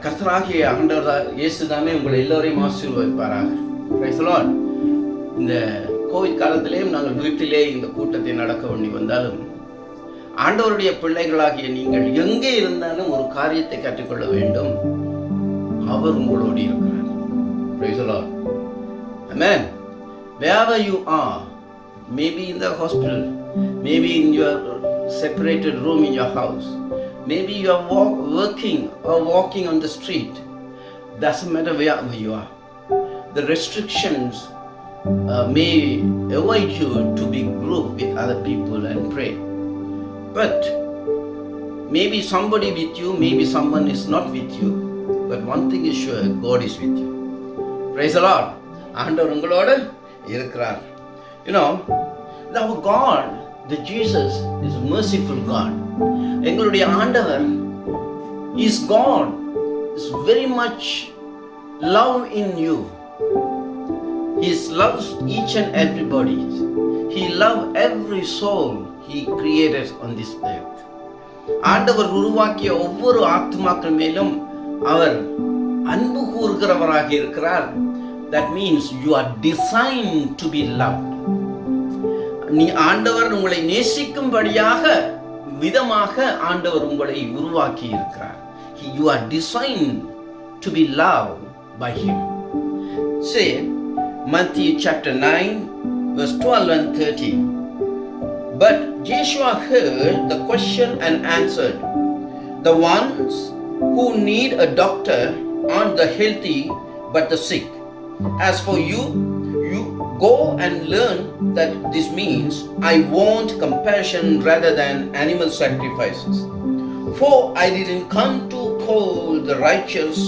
கர்த்தராகிய ஆண்டவர் இயேசு தாமே உங்களை எல்லோரையும் ஆசீர்வதிப்பாராக. Price the Lord. இந்த கோவிட் காலத்திலேயும் நாங்கள் வீட்டிலே இந்த கூட்டத்தை நடக்க வேண்டி வந்தாலும் ஆண்டவருடைய பிள்ளைகளாகிய நீங்கள் எங்கே இருந்தாலும் ஒரு காரியத்தை கற்றுக்கொள்ள வேண்டும். அவர் உங்களோடு இருக்கிறார். Price the Lord. Amen. Wherever you are, maybe in the hospital, maybe in your separated room in your house, maybe you are working or walking on the street, doesn't matter wherever you are. The restrictions may avoid you to be grouped with other people and pray. But maybe somebody with you, maybe someone is not with you. But one thing is sure, God is with you. Praise the Lord. ஆண்டவர் உங்களோடு இருக்கிறார். You know, our God, the Jesus, is a merciful God. எங்களுடைய ஆண்டவர் is God, is very much love in you. He loves each and everybody. He loves every soul He created on this earth. ஆண்டவர் உருவாக்கிய ஒவ்வொரு ஆத்மாக்கள் மேலும் அவர் அன்பு கூறுகிறவராக இருக்கிறார். That means you are designed to be loved. நீ ஆண்டவர் உங்களை நேசிக்கும்படியாக விதமாக ஆண்டவர் உங்களை உருவாக்கி இருக்கிறார். You are designed to be loved by Him. Say Matthew chapter 9 verse 12 and 13. But Joshua heard the question and answered, the ones who need a doctor aren't the healthy but the sick. As for you, you go and learn that this means I want compassion rather than animal sacrifices. For I didn't come to call the righteous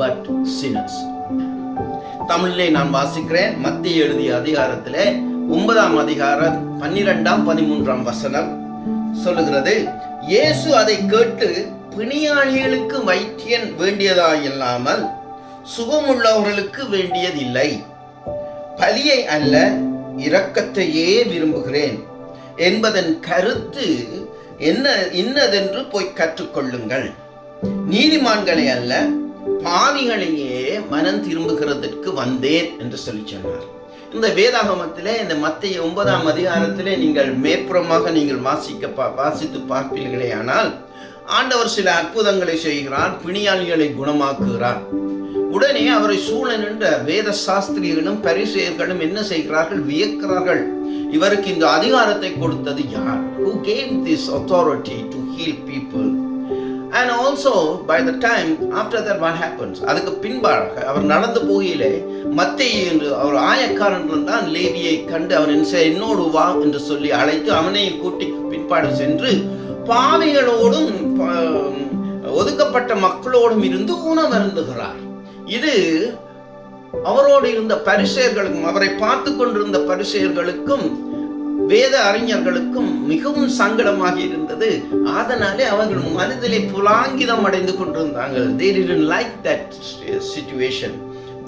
but sinners. தமிழிலே நான் வாசிக்கிறேன். மத்திய எழுதிய அதிகாரத்திலே 9ஆம் அதிகாரம் 12ஆம் 13ஆம் வசனம் சொல்லுகிறது, இயேசு அதை கேட்டு பிணியாளிகளுக்கு வைத்தியன் வேண்டியதாயில்லாமல் சுகமுள்ளவர்களுக்கு வேண்டியதில்லை, பலியை அல்ல இரக்கத்தையே விரும்புகிறேன் என்பதன் கருத்து இன்னதென்று போய் கற்றுக்கொள்ளுங்கள். நீதிமான்களை அல்ல பாவிகளையே மனம் திரும்புகிறதற்கு வந்தேன் என்று சொல்லி சொன்னார். இந்த வேதாகமத்திலே இந்த மத்திய 9ஆம் அதிகாரத்திலே நீங்கள் மேற்புறமாக நீங்கள் வாசித்து பார்ப்பீர்களே ஆனால் ஆண்டவர் சில அற்புதங்களை செய்கிறார், பிணியாளிகளை குணமாக்குகிறார். உடனே அவரை சூழ நின்ற வேத சாஸ்திரிகளும் பரிசேயர்களும் என்ன செய்கிறார்கள்? வியக்கிறார்கள். இவருக்கு இந்த அதிகாரத்தை கொடுத்தது யார்? Who gave this authority to heal people? And also by the time after that what happens? அதுக்கு பின்பாக அவர் நடந்து போகையிலே மத்தேயு என்று அவர் ஆயக்காரன் தான் லேவியை கண்டு அவர் என்னோடு வா என்று சொல்லி அழைத்து அவனையும் கூட்டி பின்பாடு சென்று பாவிகளோடும் ஒதுக்கப்பட்ட மக்களோடும் இருந்து உணவருந்துகிறார். இது அவரோடு இருந்த பரிசேயர்களுக்கும் அவரை பார்த்து கொண்டிருந்த பரிசேயர்களுக்கும் வேத அறிஞர்களுக்கும் மிகவும் சங்கடமாக இருந்தது. அதனாலே அவர்கள் மனதிலே புலாங்கிதம் அடைந்து கொண்டிருந்தார்கள். They didn't like that situation.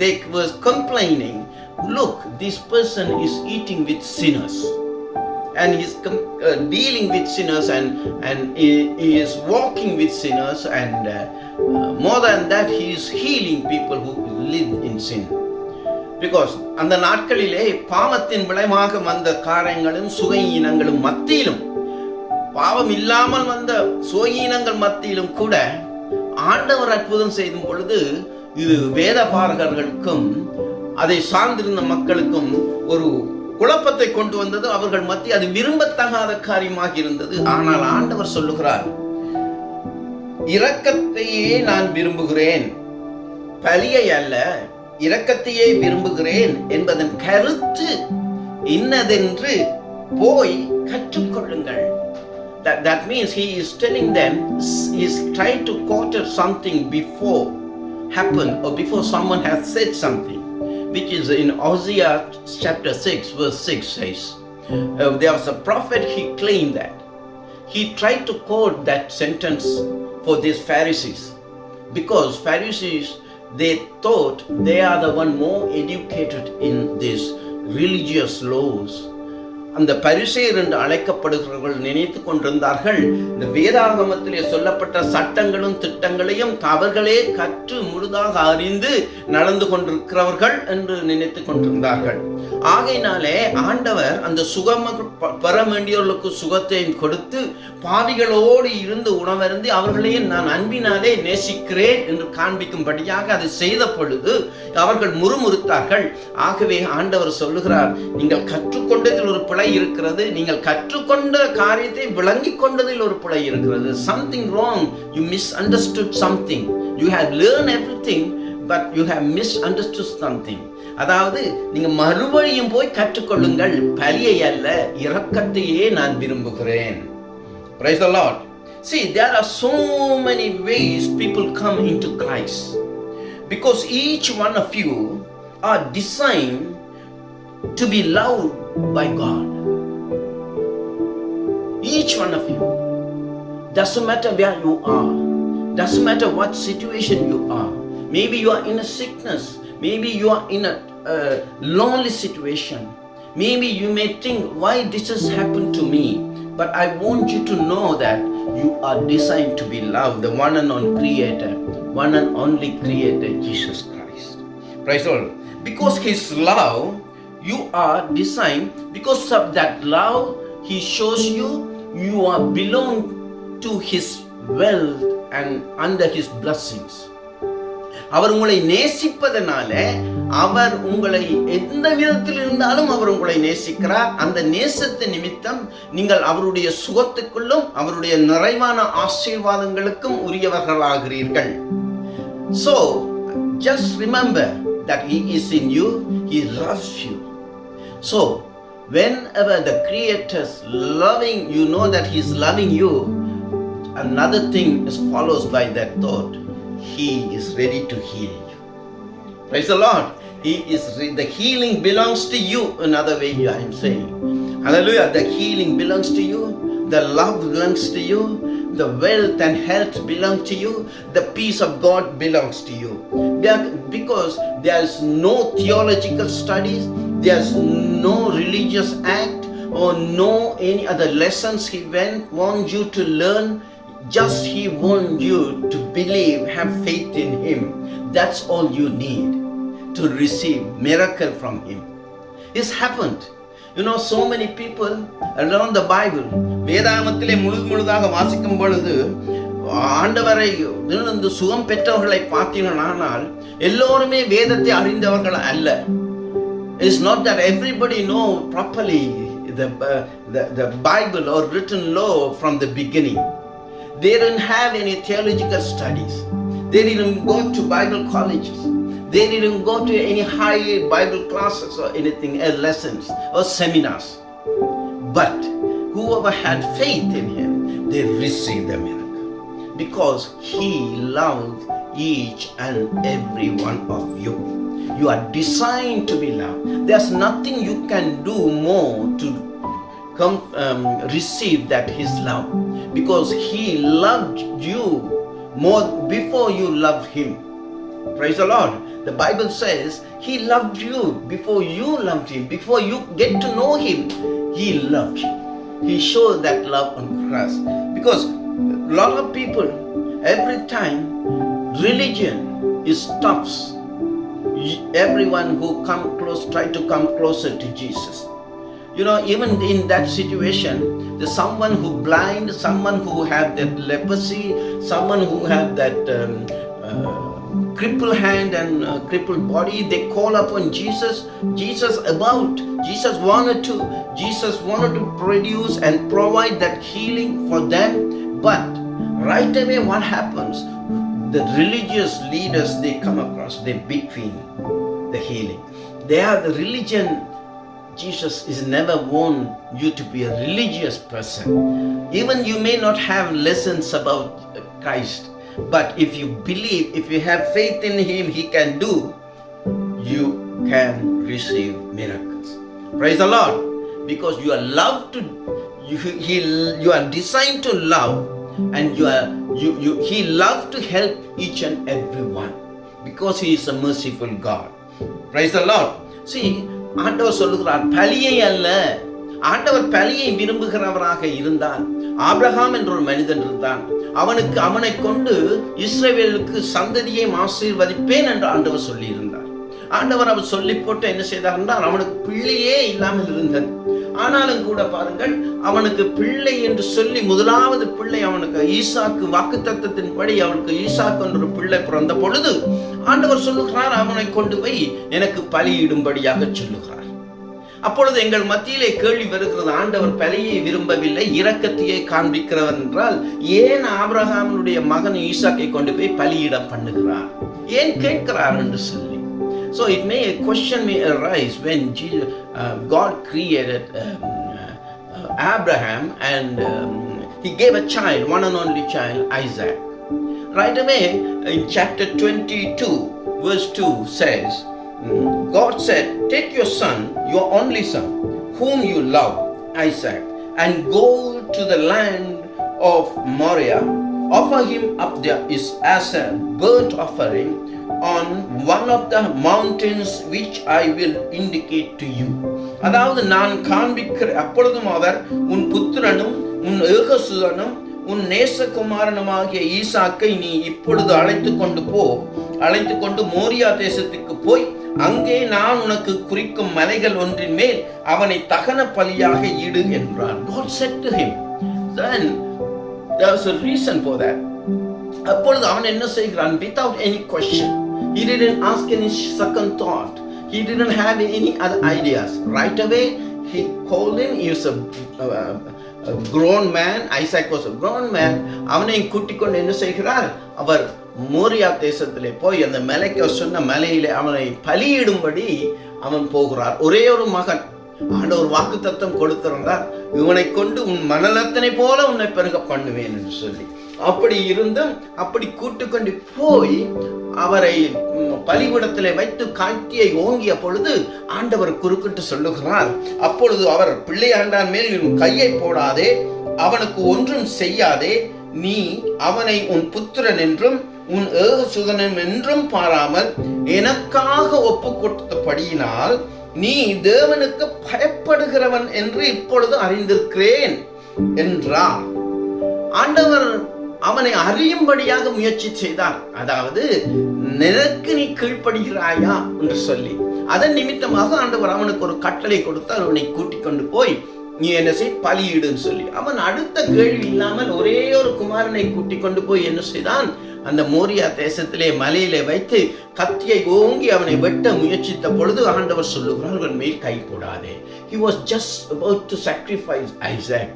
They were complaining, look, this person is eating with sinners and he is dealing with sinners and he is walking with sinners and more than that he is healing people who live in sin. Because அந்த நாட்களிலே பாவத்தின் விளைவாக வந்த காரியங்களும் சுகஈனங்களும் மத்தியிலும், பாவம் இல்லாமல் வந்த சுகஈனங்கள் மத்தியிலும் கூட ஆண்டவர் அற்புதம் செய்யும் பொழுது இது வேதபாரகர்களுக்கும் அதை சார்ந்திருந்த மக்களுக்கும் ஒரு குழப்பத்தை கொண்டு வந்தது. அவர்கள் மத்திய அது விரும்பத்தகாத காரியமாக இருந்தது. ஆனால் ஆண்டவர் சொல்லுகிறார், இரக்கத்தையே நான் விரும்புகிறேன், பலியை அல்ல இரக்கத்தையே விரும்புகிறேன் என்பதன் கருத்து இன்னதென்று போய் கற்றுக்கொள்ளுங்கள். That means he is telling them, he is trying to quote something before happened or before someone has said something, which is in Hosea chapter 6 verse 6 says, there was a prophet, he claimed that. He tried to quote that sentence for these Pharisees because Pharisees, they thought they are the one more educated in these religious laws அந்த பரிசேயர் என்று அழைக்கப்படுகிறவர்கள் நினைத்து கொண்டிருந்தார்கள், இந்த வேதாகமத்திலே சொல்லப்பட்ட சட்டங்களும் திட்டங்களையும் அவர்களே கற்று முழுதாக அறிந்து நடந்து கொண்டிருக்கிறவர்கள் என்று நினைத்து கொண்டிருந்தார்கள். ஆகையினாலே ஆண்டவர் அந்த சுகம் பெற வேண்டியவர்களுக்கு சுகத்தையும் கொடுத்து பாவிகளோடு இருந்து உணவருந்தி அவர்களையும் நான் அன்பினாலே நேசிக்கிறேன் என்று காண்பிக்கும்படியாக அதை செய்த பொழுது அவர்கள் முறுமுறுத்தார்கள். ஆகவே ஆண்டவர் சொல்லுகிறார், நீங்கள் கற்றுக்கொண்டதில் ஒரு பிழை இருக்கிறது, நீங்கள் கற்றுக்கொண்ட காரியத்தை விளங்கிக் கொண்டதில் ஒரு பிழை இருக்கிறது. Something wrong, you misunderstood something. You have learned everything, but you have misunderstood something. அதாவது நீங்க மறுபடியும் போய் கற்றுக்கொள்ளுங்கள், பலியை அல்ல இரக்கத்தையே நான் விரும்புகிறேன். Praise the Lord. See, there are so many ways people come into Christ, because each one of you are designed to be loved by God. Each one of you, doesn't matter where you are, doesn't matter what situation you are. Maybe you are in a sickness, maybe you are in a lonely situation, maybe you may think, why this has happened to me? But I want you to know that you are designed to be loved, the one and only creator, Jesus Christ. Praise the Lord. Because His love, you are designed, because of that love He shows you, you are belong to His wealth and under His blessings. அவர் உங்களை நேசிப்பதனால அவர் உங்களை எந்த விதத்தில் இருந்தாலும் அவர் உங்களை நேசிக்கிறார். அந்த நேசத்து நிமித்தம் நீங்கள் அவருடைய சுகத்துக்குள்ளும் அவருடைய நிறைவான ஆசீர்வாதங்களுக்கும் உரியவர்களாகிறீர்கள். So just remember that He is in you, He loves you. So whenever the Creator's loving, you know that He is loving you, another thing is follows by that thought. He is ready to heal you. Praise the Lord. The healing belongs to you. Another way I am saying, hallelujah, the healing belongs to you, the love belongs to you, the wealth and health belong to you, the peace of God belongs to you. Because there is no theological studies, there is no religious act or no any other lessons He wants you to learn. Just He wants you to believe, have faith in Him. That's all you need to receive miracle from Him. It's happened. You know, so many people around the Bible, வேதாகமத்திலே முழுதாக வாசிக்கும் பொழுது ஆண்டவரை இந்த சுகம் பெற்றவர்களை பார்த்தீங்களானால் எல்லோருமே வேதத்தை அறிந்தவர்கள் அல்ல. It's not that everybody know properly the Bible or written law from the beginning. They didn't have any theological studies. They didn't go to Bible colleges. They didn't go to any high Bible classes or anything, lessons or seminars. But whoever had faith in Him, they received the miracle. Because He loves each and every one of you. You are designed to be loved. There's nothing you can do more to receive that His love, because He loved you more before you loved Him. Praise the Lord. The Bible says He loved you before you loved Him. Before you get to know Him, He loved you. He showed that love on cross. Because a lot of people, every time religion stops, everyone who try to come closer to Jesus. You know, even in that situation, there's someone who blind, someone who have that leprosy, someone who have that crippled hand and crippled body. They call upon Jesus. Jesus wanted to produce and provide that healing for them. But right away, what happens? The religious leaders, they come across, they between the healing. They are the religion. Jesus is never want you to be a religious person. Even you may not have lessons about Christ, but if you believe, if you have faith in Him, He can do, you can receive miracles. Praise the Lord. Because you are loved to, you are designed to love, and He loves to help each and every one, because He is a merciful God. Praise the Lord. See, ஆண்டவர் சொல்லுகிறார், பலியை அல்ல ஆண்டவர் பலியை விரும்புகிறவராக இருந்தார். Abraham என்ற ஒரு மனிதன் இருந்தான். அவனை கொண்டு இஸ்ரவேலுக்கு சந்ததியை ஆசீர்வதிப்பேன் என்று ஆண்டவர் சொல்லி இருந்தார். ஆண்டவர் அவர் சொல்லி போட்டு என்ன செய்தார் என்றால், அவனுக்கு பிள்ளையே இல்லாமல் இருந்தது. ஆனாலும் கூட பாருங்கள், அவனுக்கு பிள்ளை என்று சொல்லி முதலாவது பிள்ளை அவனுக்கு ஈசாக்கு, வாக்குத்தத்தத்தின்படி அவனுக்கு ஈசாக்கு என்ற ஒரு பிள்ளை பிறந்த பொழுது ஆண்டவர் சொல்லுகிறார், அவனை கொண்டு போய் எனக்கு பலியிடும்படியாக சொல்லுகிறார். அப்பொழுது எங்கள் மத்தியிலே கேள்வி வருகிறது, ஆண்டவர் பலியை விரும்பவில்லை, இரக்கத்தையே காண்பிக்கிறவர் என்றால் ஏன் ஆபிரகாமினுடைய மகன் ஈசாக்கை கொண்டு போய் பலியிட பண்ணுகிறார், ஏன் கேட்கிறார் என்று சொல்லி. So a question may arise when God created Abraham and he gave a child, one and only child, Isaac. Right away in chapter 22 verse 2 says, God said, take your son, your only son, whom you love, Isaac, and go to the land of Moriah, offer him up there as a burnt offering on one of the mountains which I will indicate to you. அதாவது நான் காண்பிக்கிற, அப்பொழுதும் அவர் உன் புத்திரனும் உன் ஏகசுதனும் உன் நேசகுமாரனுமாகிய ஈசாக்கை நீ இப்பொழுது அழைத்து கொண்டு மோரியா தேசத்துக்கு போய் அங்கே நான் உனக்கு குறிக்கும் மலைகள் ஒன்றின் மேல் அவனை தகன பலியாக இடு என்றார். God said to him. Then there was a reason for that. அப்பொழுது அவன் என்ன செய்கிறான்? Without any question, he didn't ask any second thought, he didn't have any other ideas. Right away he called him. He was a grown man. Isaac was a grown man. அவனை கூட்டிக் கொண்டு என்ன செய்கிறார்? அவர் மோரியா தேசத்திலே போய் அந்த மலைக்கு சொன்ன மலையிலே அவனை பலியிடும்படி அவன் போகிறார். ஒரே ஒரு மகன். ஆண்டவர் வாக்குத்தத்தம் கொடுத்திருந்தார், இவனை கொண்டு உன் மணலத்தனை போல உன்னை பெருக பண்ணுவேன் என்று சொல்லி. அப்படி இருந்தும் அப்படி கூட்டுக்கொண்டு போய் அவரை பலிபீடத்திலே வைத்து காட்டியை ஓங்கிய பொழுது ஆண்டவர் குறுக்கிட்டு சொல்லுகிறார், அப்பொழுது அவர் பிள்ளையாண்டான் மேல் உன் கையை போடாதே, அவனுக்கு ஒன்றும் செய்யாதே, நீ அவனை உன் புத்திரன் என்றும் உன் ஏகசுதனம் என்றும் பாராமல் எனக்காக ஒப்பு கொடுத்தபடியினால் நீ தேவனுக்கு பயப்படுகிறவன் என்று இப்பொழுது அறிந்திருக்கிறேன் என்றார். ஆண்டவர் அவனை அறியும்படியாக முயற்சி செய்தார். அதாவது எனக்கு நீ கீழ்ப்படுகிறாயா என்று சொல்லி அதன் நிமித்தமாக ஆண்டவர் அவனுக்கு ஒரு கட்டளை கொடுத்தால் அவனை கூட்டிக் கொண்டு போய் நீ என்ன செய், பலியிடுன்னு சொல்லி. அவன் அடுத்த கேள்வி இல்லாமல் ஒரே ஒரு குமாரனை கூட்டிக் கொண்டு போய் என்ன செய்தான்? அந்த மோரியா தேசத்திலே மலையிலே வைத்து கத்தியை ஓங்கி அவனை வெட்ட முயற்சித்த பொழுது ஆண்டவர் சொல்லுகிறார், அவன் மேல் கை போடாதே. He was just about to sacrifice Isaac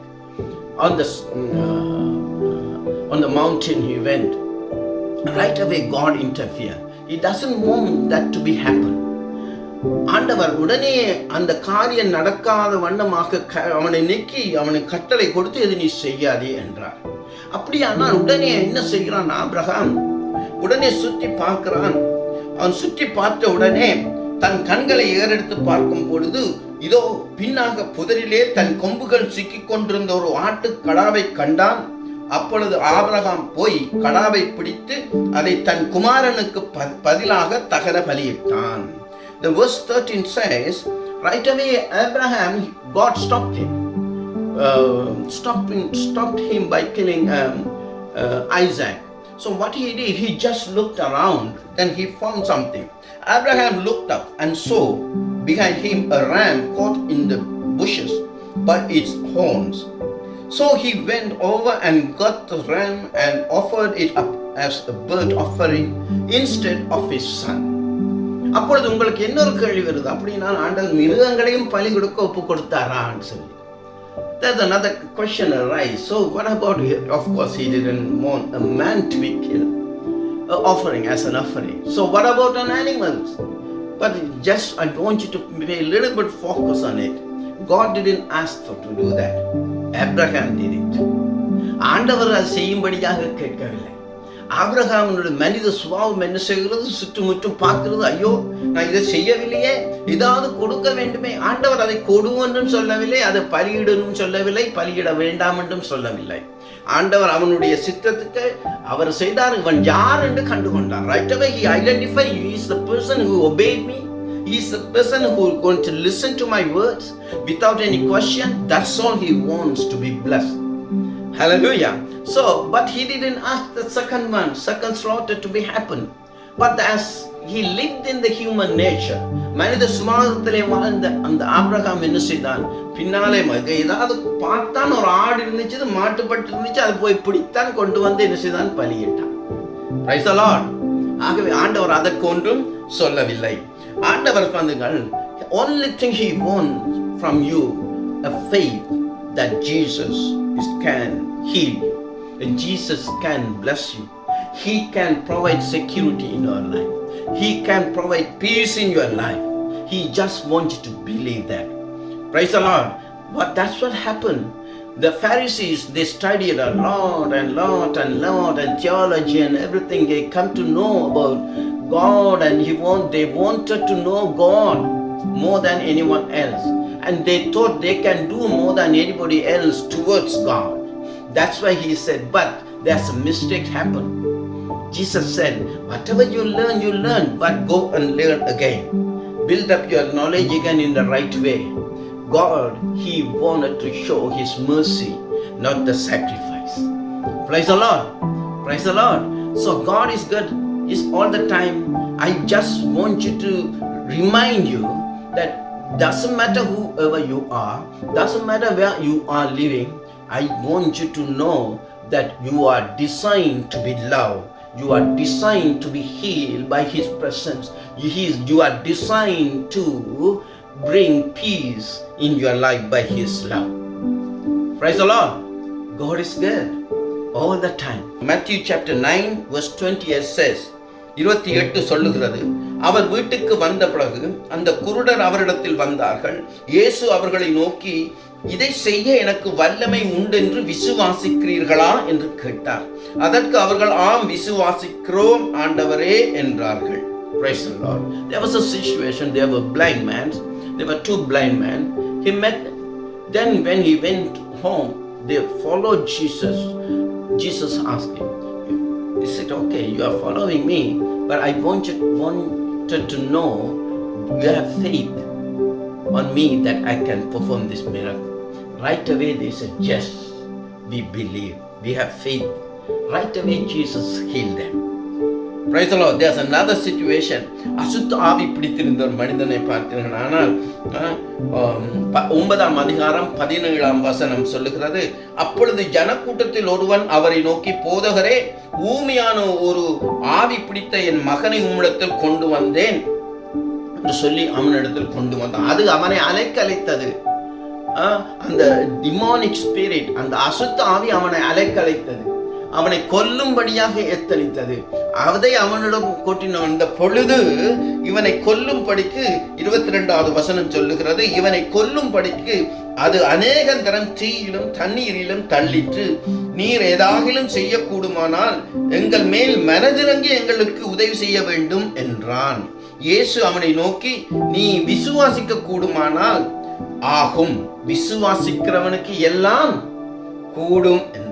on the mountain he went. Right away God interfered. He doesn't want that to be happen. ஆண்டவர் உடனே அந்த காரியம் நடக்காத வண்ணமாக அவனை நீக்கி அவனை கட்டளை கொடுத்து எது நீ செய்யாதே என்றார். அப்படியானால் உடனே என்ன செய்கிறான் ஆபிரகாம்? உடனே சுற்றி பார்க்கிறான். அவன் சுற்றி பார்த்த உடனே தன் கண்களை ஏறெடுத்து பார்க்கும் பொழுது இதோ பின்னாக புதரிலே தன் கொம்புகள் சிக்கிக் கொண்டிருந்த ஒரு ஆட்டு கடாவை கண்டான். அப்பொழுது ஆபிரகாம் போய் கடாவை பிடித்து அதை தன் குமாரனுக்கு பதிலாக தகன பலியிட்டான். The verse 13 says, right away Abraham, God stopped him. Stopped him by killing Isaac. So what he did, he just looked around, then he found something. Abraham looked up and saw behind him a ram caught in the bushes by its horns. So he went over and got the ram and offered it up as a burnt offering instead of his son. அப்பொழுது உங்களுக்கு இன்னொரு கேள்வி வருது, அப்படின்னா ஆண்டவர் மிருகங்களையும் பலி கொடுக்க ஒப்பு கொடுத்தாரான்னு சொல்லி. There's another question arise. So what about, of course he didn't want a man to be killed, offering as an offering. So what about an animal? But just I want you to pay a little bit focus on it. God didn't ask for to do that. Abraham did it. ஆண்டவர் அதை செய்யும்படியாக கேட்கவில்லை. ஆபிரகாமினுடைய மனித சுபாவம் என்ன செய்கிறது? சுற்றுமுற்றும் பார்க்கிறது, ஐயோ நான் இதை செய்யவில்லையே, ஏதாவது கொடுக்க வேண்டுமே. ஆண்டவர் அதை கொடுவென்றும் சொல்லவில்லை, அதை பலியிடணும் சொல்லவில்லை, பலியிட வேண்டாம் என்றும் சொல்லவில்லை. ஆண்டவர் அவனுடைய சித்தத்துக்கு அவர் செய்தார். இவன் யார் என்று கண்டுகொண்டார். Right away he identified, he is the person who obeyed me, He is a person who is going to listen to my words without any question. That's all he wants, to be blessed. Hallelujah. So, but he didn't ask the second slaughter to be happen. But as he lived in the human nature, மனித சுபாவத்திலே வாழ்ந்த அந்த Abraham என்ன செய்தான்? பின்னாலே ஏதாவது பார்த்தான், ஒரு ஆடு இருந்துச்சு, மாட்டுப்பட்டு இருந்துச்சு, அது போய் பிடித்தான், கொண்டு வந்து என்ன செய்தான்? பலியிட்டான். Praise the Lord. ஆகவே ஆண்டவர் அதற்கு ஒன்றும் சொல்லவில்லை. ஆண்டவர் பாருங்கள், only thing he wants from you a faith that Jesus can heal you, and Jesus can bless you. He can provide security in your life. He can provide peace in your life. He just wants you to believe that. Praise the Lord. But that's what happened. The Pharisees, they studied a lot and theology and everything. They come to know about God, and they wanted to know God more than anyone else. And they thought they can do more than anybody else towards God. That's why he said, but there's a mistake happened. Jesus said, whatever you learn, but go and learn again. Build up your knowledge again in the right way. God, he wanted to show his mercy, not the sacrifice. Praise the Lord. Praise the Lord. So God is good, is all the time. I just want you to remind you that doesn't matter whoever you are, doesn't matter where you are living, I want you to know that you are designed to be loved. You are designed to be healed by his presence. You are designed to bring peace in your life by his love. Praise the Lord. God is good all the time. Matthew chapter 9 verse 20 says, 28 சொல்லுகிறது, அவர் வீட்டுக்கு வந்த பிறகு அந்த குருடர் அவரிடத்தில் வந்தார்கள். இயேசு அவர்களை நோக்கி, இதை செய்ய எனக்கு வல்லமை உண்டென்று விசுவாசிக்கிறீர்களா என்று கேட்டார். அதற்கு அவர்கள், ஆம் விசுவாசிக்கிறோம் ஆண்டவரே என்றார்கள். Praise the Lord. There was a situation. There were blind men. There were two blind men. He met. Then when he went home, they followed Jesus. Jesus asked him, he said, okay, you are following me, but I wanted to know, you have faith on me that I can perform this miracle. Right away they said, yes, we believe, we have faith. Right away Jesus healed them. Praise the Lord. There's another situation. அசுத்த ஆவி பிடித்திருந்த ஒரு மனிதனை பார்த்தீர்கள். ஆனால் 9ஆம் அதிகாரம் 17ஆம் வசனம் சொல்லுகிறது, அப்பொழுது ஜனக்கூட்டத்தில் ஒருவன் அவரை நோக்கி, போதகரே, ஊமையான ஒரு ஆவி பிடித்த என் மகனை உம்மிடத்தில் கொண்டு வந்தேன் என்று சொல்லி அவனிடத்தில் கொண்டு வந்தான். அது அவனை அலைக்கழித்தது. அந்த டிமானிக் ஸ்பிரிட், அந்த அசுத்த ஆவி அவனை அலைக்கழித்தது, அவனை கொல்லும்படியாக எத்தனித்தது. அதை அவனிடம் கொட்டின இந்த பொழுது இவனை கொல்லும்படிக்கு 22வது வசனம் சொல்லுகிறது, இவனை கொல்லும்படிக்கு அது அநேக தரம் தீயிலும் தண்ணீரிலும் தள்ளிற்று. நீர் ஏதாகிலும் செய்யக்கூடுமானால் எங்கள் மேல் மனதிறங்கி எங்களுக்கு உதவி செய்ய வேண்டும் என்றான். இயேசு அவனை நோக்கி, நீ விசுவாசிக்க கூடுமானால் ஆகும், விசுவாசிக்கிறவனுக்கு எல்லாம் கூடும் என்றார்.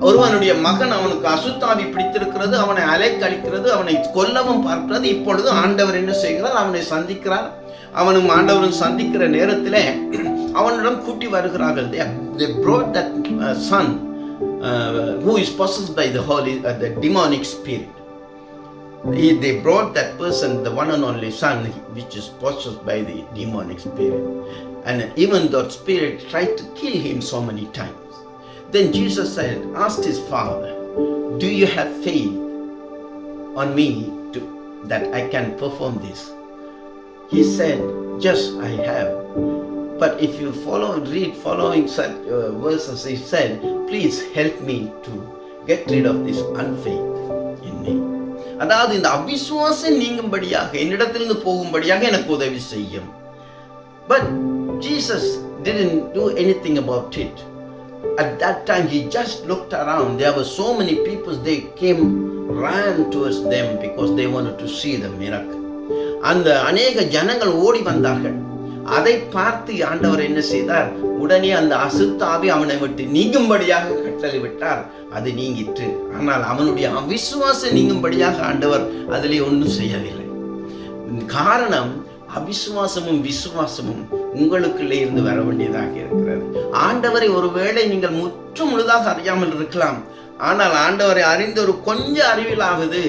ஒருவனுடைய மகன், அவனுக்கு அசுத்தாவி பிடித்திருக்கிறது, அவனை அலைக்கழிக்கிறது, அவனை கொல்லவும் பார்க்கிறது. இப்பொழுது ஆண்டவர் என்ன செய்கிறார்? அவனை சந்திக்கிறார். அவனும் ஆண்டவரும் சந்திக்கிற நேரத்திலே அவனிடம் கூட்டி வருகிறார்கள். They brought that son who is possessed by the demonic spirit. They brought that person, the one and only son, which is possessed by the demonic spirit. And even that spirit tried to kill him so many times. Then Jesus asked his father, do you have faith on me that I can perform this? He said, yes, I have. But if you read following such verses, he said, please help me to get rid of this unfaith in me. அதாவது இந்த அவிசுவாசம் நீங்கும்படியாக, என்னிடத்திலிருந்து போகும்படியாக எனக்கு உதவி செய்யும். But Jesus didn't do anything about it. At that time he just looked around. There were so many people, they ran towards them because they wanted to see the miracle. அந்த அநேக ஜனங்கள் ஓடி வந்தார்கள். அதை பார்த்து ஆண்டவர் என்ன செய்தார்? உடனே அந்த அசுத்த ஆவி அவனை விட்டு நீங்கும்படியாக கட்டளை விட்டார். அது நீங்கிற்று. ஆனால் அவனுடைய அவிசுவாசம் நீங்கும்படியாக ஆண்டவர் அதிலே ஒன்றும் செய்யவில்லை. காரணம் அவிசுவாசமும் விசுவாசமும் உங்களுக்குள்ளே இருந்து வர வேண்டியதாக இருக்கிறது. ஆண்டவரை ஒருவேளை நீங்கள் முற்று முழுதாக அறியாமல் இருக்கலாம். ஆனால் ஆண்டவரை அறிந்த ஒரு கொஞ்சம் அறிவிலாவது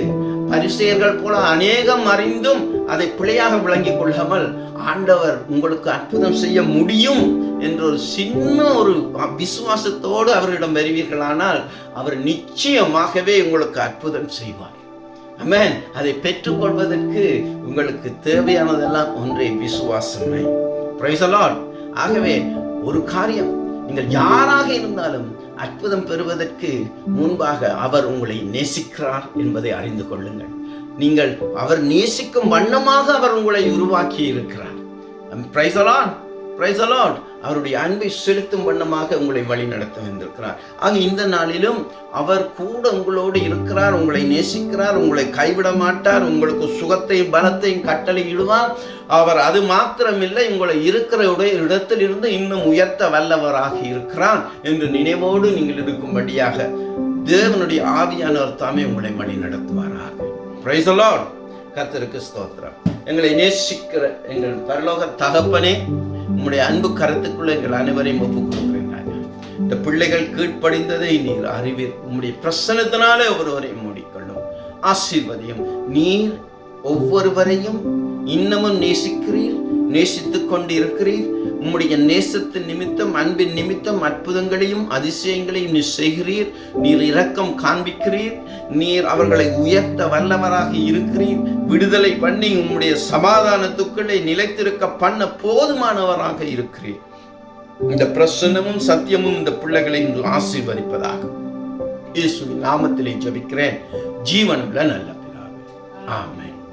பரிசேயர்கள் போல அநேகம் அறிந்தும் அதை பிழையாக விளங்கிக் கொள்ளாமல் ஆண்டவர் உங்களுக்கு அற்புதம் செய்ய முடியும் என்ற ஒரு சின்ன ஒரு விசுவாசத்தோடு அவரிடம் வருவீர்களானால் அவர் நிச்சயமாகவே உங்களுக்கு அற்புதம் செய்வார். ஆமென். அதை பெற்றுக்கொள்வதற்கு உங்களுக்கு தேவையானதெல்லாம் ஒன்றே, விசுவாசமே. Praise the lord. ஆகவே ஒரு காரியம், நீங்கள் யாராக இருந்தாலும் அற்புதம் பெறுவதற்கு முன்பாக அவர் உங்களை நேசிக்கிறார் என்பதை அறிந்து கொள்ளுங்கள். நீங்கள் அவர் நேசிக்கும் வண்ணமாக அவர் உங்களை உருவாக்கி இருக்கிறார். Price the Lord, price the Lord. அவருடைய அன்பை செலுத்தும் வண்ணமாக உங்களை வழி நடத்த வந்திருக்கிறார். ஆக இந்த நாளிலும் அவர் கூட உங்களோடு இருக்கிறார், உங்களை நேசிக்கிறார், உங்களை கைவிட மாட்டார், உங்களுக்கு சுகத்தையும் பலத்தையும் கட்டளையிடுவார். அவர் அது மாத்திரமில்லை, உங்களை இருக்கிற இடத்தில் இருந்து இன்னும் உயர்த்த வல்லவராக இருக்கிறார் என்று நினைவோடு நீங்கள் இருக்கும்படியாக தேவனுடைய ஆவியானவர் தாமே உங்களை வழி நடத்துவாராக. Price the Lord. கர்த்தருக்கு ஸ்தோத்திரம். எங்களை நேசிக்கிற எங்கள் பரலோக தகப்பனே, உம்முடைய அன்பு கருத்துக்குள்ள எங்கள் அனைவரையும் ஒப்புக் கொடுக்கிறேன். இந்த பிள்ளைகள் கீழ்ப்படிந்ததை நீர் அறிவீர். உம்முடைய பிரசன்னத்தினாலே ஒவ்வொருவரையும் மூடிக்கொள்ளும், ஆசீர்வதியும். நீர் ஒவ்வொருவரையும் இன்னமும் நேசிக்கிறீர், நேசித்துக் கொண்டு இருக்கிறீர். உம்முடைய நேசத்தின் நிமித்தம், அன்பின் நிமித்தம் அற்புதங்களையும் அதிசயங்களையும் நீர் செய்கிறீர். நீர் இரக்கம் காண்பிக்கிறீர். நீர் அவர்களை உயர்த்த வல்லவராக இருக்கிறீர். விடுதலை பண்ணி உம்முடைய சமாதானத்துக்குள்ளே நிலைத்திருக்க பண்ண போதுமானவராக இருக்கிறீர். இந்த பிரசன்னமும் சத்தியமும் இந்த பிள்ளைகளை ஆசீர்வதிப்பதாக இயேசுவின் நாமத்திலே ஜெபிக்கிறேன், ஜீவனுள்ள நல்ல பிதாவே. ஆமென்.